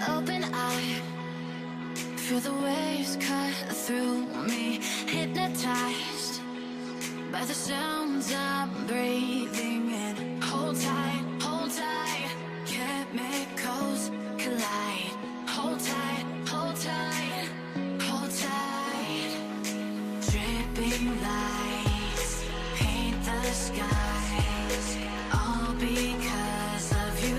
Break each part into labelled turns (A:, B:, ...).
A: Open eye, feel the waves cut through me. Hypnotized by the sounds I'm breathing in. Hold tight, hold tight. Chemicals collide. Hold tight, hold tight, hold tight. Dripping lights paint the skies, all because of you.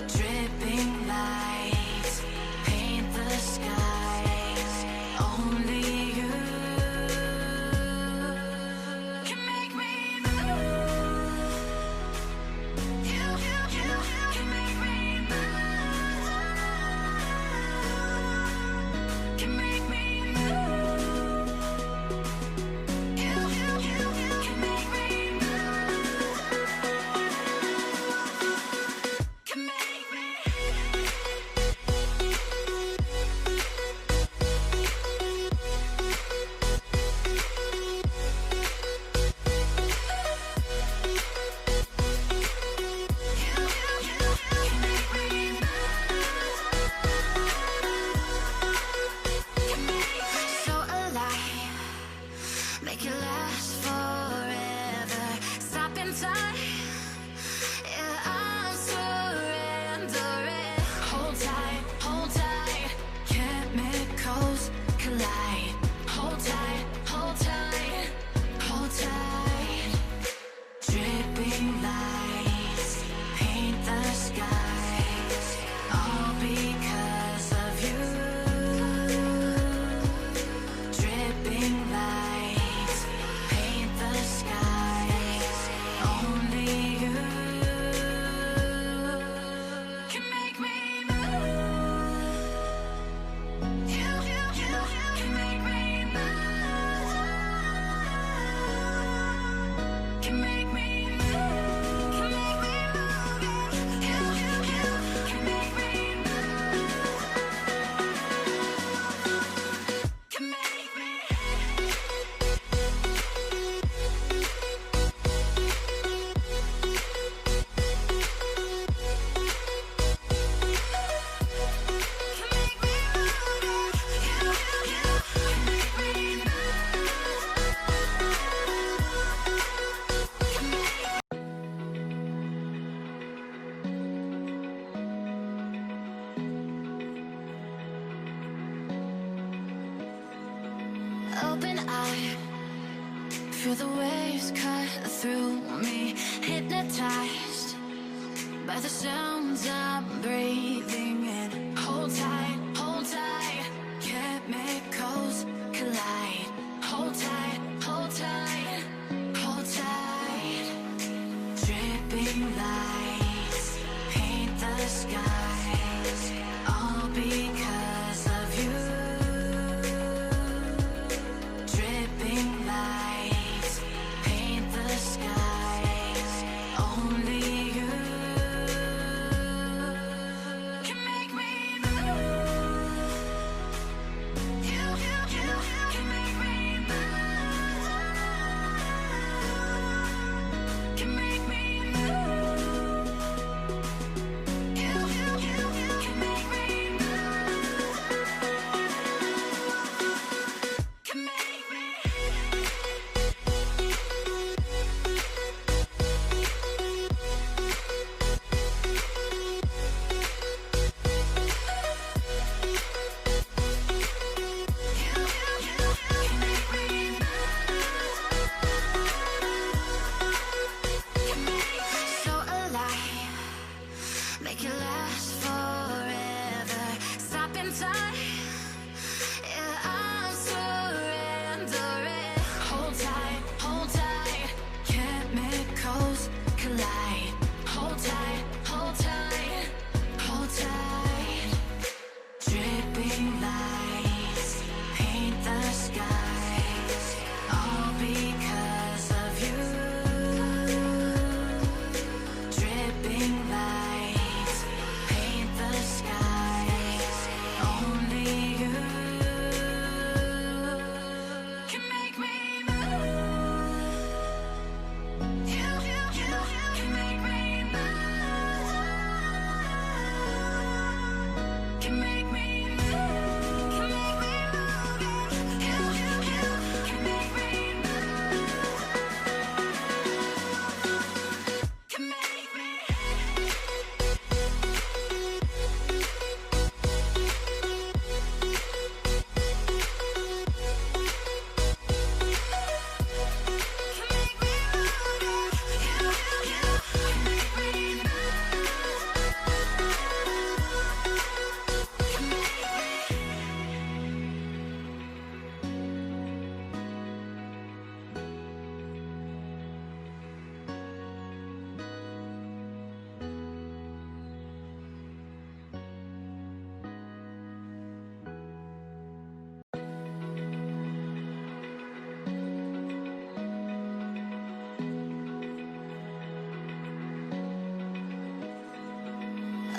A: Dripping lights paint the skies, only you can make me move. You can make me move. Can make me move. You can make me move. Can make me. So alive, make it last forever. Stop in time, yeah, I'm surrendering. Hold tight, chemicals collide. Hold tight, hold tight, hold tight. Dripping lights paint the skies, all because of you. Dripping lights paint the skies, only you can make me move. You can make me move. Can make me move. Can make me move. You can make me move. Can make me. Open eye, feel the waves cut through me. Hypnotized by the sounds I'm breathing in. Hold tight, chemicals collide. Hold tight, hold tight, hold tight. Dripping lights paint the skies, all because of you. Dripping lights paint the skies, only you can make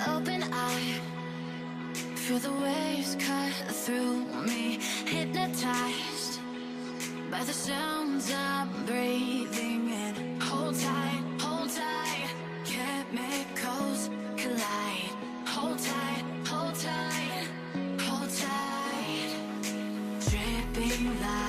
A: Open eye, feel the waves cut through me. Hypnotized by the sounds I'm breathing in. Hold tight, hold tight. Chemicals collide. Hold tight, hold tight, hold tight. Dripping light.